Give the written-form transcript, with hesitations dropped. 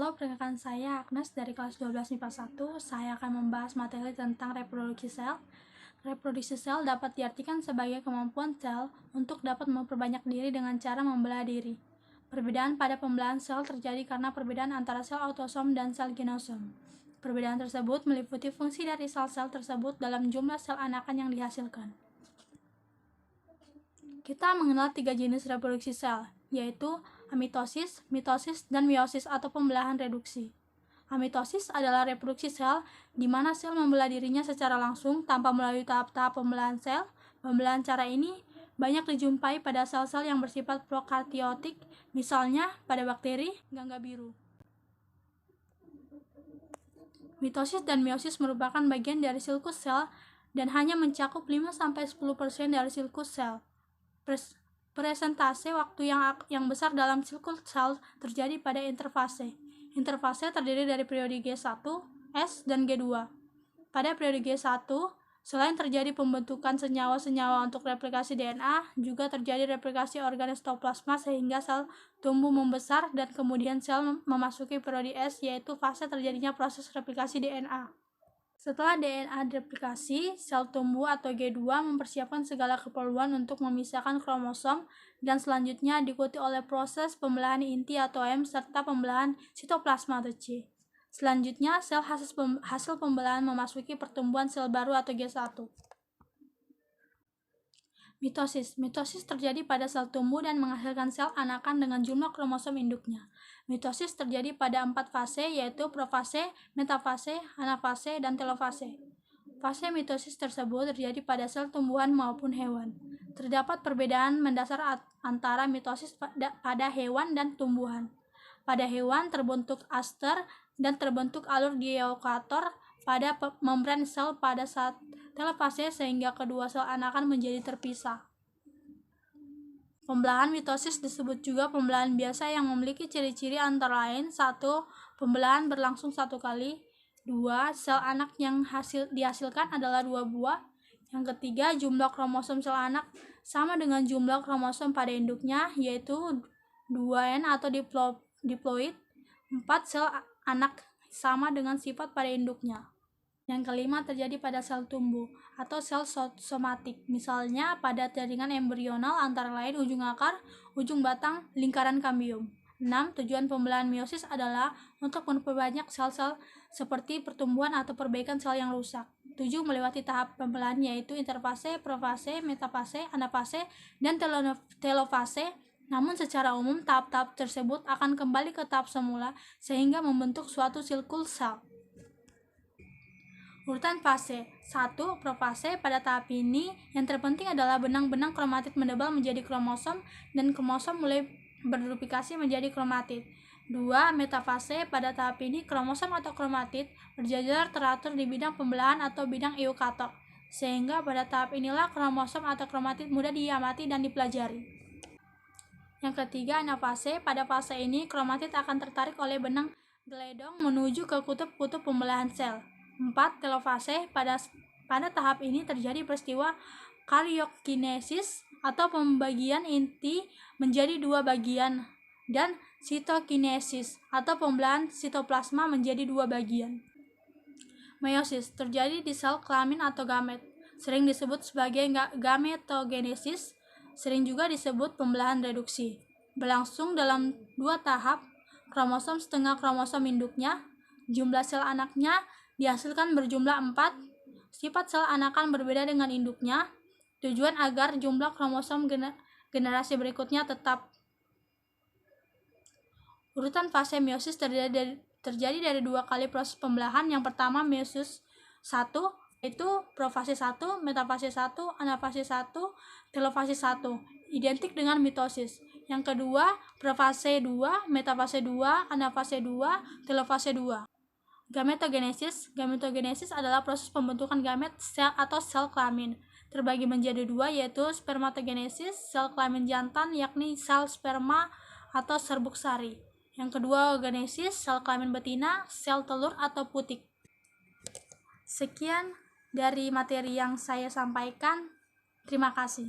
Halo, perkenalkan saya Agnes dari kelas 12 MIPA 1. Saya akan membahas materi tentang reproduksi sel. Reproduksi sel dapat diartikan sebagai kemampuan sel untuk dapat memperbanyak diri dengan cara membelah diri. Perbedaan pada pembelahan sel terjadi karena perbedaan antara sel autosom dan sel genosom. Perbedaan tersebut meliputi fungsi dari sel-sel tersebut dalam jumlah sel anakan yang dihasilkan. Kita mengenal 3 jenis reproduksi sel, yaitu amitosis, mitosis, dan meiosis atau pembelahan reduksi. Amitosis adalah reproduksi sel di mana sel membelah dirinya secara langsung tanpa melalui tahap-tahap pembelahan sel. Pembelahan cara ini banyak dijumpai pada sel-sel yang bersifat prokaryotik, misalnya pada bakteri, gangga biru. Mitosis dan meiosis merupakan bagian dari siklus sel dan hanya mencakup 5-10% dari siklus sel. Presentase waktu yang besar dalam siklus sel terjadi pada interfase. Interfase terdiri dari periode G1, S, dan G2. Pada periode G1, selain terjadi pembentukan senyawa-senyawa untuk replikasi DNA, juga terjadi replikasi organ sitoplasma sehingga sel tumbuh membesar dan kemudian sel memasuki periode S, yaitu fase terjadinya proses replikasi DNA. Setelah DNA direplikasi, sel tumbuh atau G2 mempersiapkan segala keperluan untuk memisahkan kromosom dan selanjutnya diikuti oleh proses pembelahan inti atau M serta pembelahan sitoplasma atau C. Selanjutnya, sel hasil pembelahan memasuki pertumbuhan sel baru atau G1. Mitosis. Mitosis terjadi pada sel tumbuh dan menghasilkan sel anakan dengan jumlah kromosom induknya. Mitosis terjadi pada 4 fase, yaitu profase, metafase, anafase, dan telofase. Fase mitosis tersebut terjadi pada sel tumbuhan maupun hewan. Terdapat perbedaan mendasar antara mitosis pada hewan dan tumbuhan. Pada hewan terbentuk aster dan terbentuk alur di eukaryoter pada membran sel pada saat telofase sehingga kedua sel anakan menjadi terpisah. Pembelahan mitosis disebut juga pembelahan biasa yang memiliki ciri-ciri antara lain 1. Pembelahan berlangsung 1 kali. 2. Sel anak yang dihasilkan adalah 2 buah. Yang ketiga, jumlah kromosom sel anak sama dengan jumlah kromosom pada induknya, yaitu 2N atau diploid. 4. Sel anak sama dengan sifat pada induknya. Yang kelima terjadi pada sel tumbuh atau sel somatik, misalnya pada jaringan embrional antara lain ujung akar, ujung batang, lingkaran kambium. 6. Tujuan pembelahan meiosis adalah untuk memperbanyak sel-sel seperti pertumbuhan atau perbaikan sel yang rusak. 7. Melewati tahap pembelahan yaitu interfase, profase, metafase, anafase, dan telofase. Namun secara umum tahap-tahap tersebut akan kembali ke tahap semula sehingga membentuk suatu siklus sel. Urutan fase 1. Profase. Pada tahap ini, yang terpenting adalah benang-benang kromatid menebal menjadi kromosom dan kromosom mulai berduplikasi menjadi kromatid. 2. Metafase. Pada tahap ini, kromosom atau kromatid berjajar teratur di bidang pembelahan atau bidang eukaryoter, sehingga pada tahap inilah kromosom atau kromatid mudah diamati dan dipelajari. Yang ketiga, anafase. Pada fase ini, kromatid akan tertarik oleh benang geledong menuju ke kutub-kutub pembelahan sel. 4. Telofase. Pada tahap ini terjadi peristiwa karyokinesis atau pembagian inti menjadi 2 bagian dan sitokinesis atau pembelahan sitoplasma menjadi 2 bagian. Meiosis terjadi di sel kelamin atau gamet, sering disebut sebagai gametogenesis, sering juga disebut pembelahan reduksi. Berlangsung dalam 2 tahap, kromosom setengah kromosom induknya, jumlah sel anaknya dihasilkan berjumlah 4. Sifat sel anakan berbeda dengan induknya. Tujuan agar jumlah kromosom generasi berikutnya tetap. Urutan fase meiosis terjadi dari 2 kali proses pembelahan. Yang pertama meiosis 1, yaitu profase 1, metafase 1, anafase 1, telofase 1, identik dengan mitosis. Yang kedua, profase 2, metafase 2, anafase 2, telofase 2. Gametogenesis. Gametogenesis adalah proses pembentukan gamet sel atau sel kelamin. Terbagi menjadi 2, yaitu spermatogenesis, sel kelamin jantan, yakni sel sperma atau serbuk sari. Yang kedua, oogenesis, sel kelamin betina, sel telur atau putik. Sekian dari materi yang saya sampaikan. Terima kasih.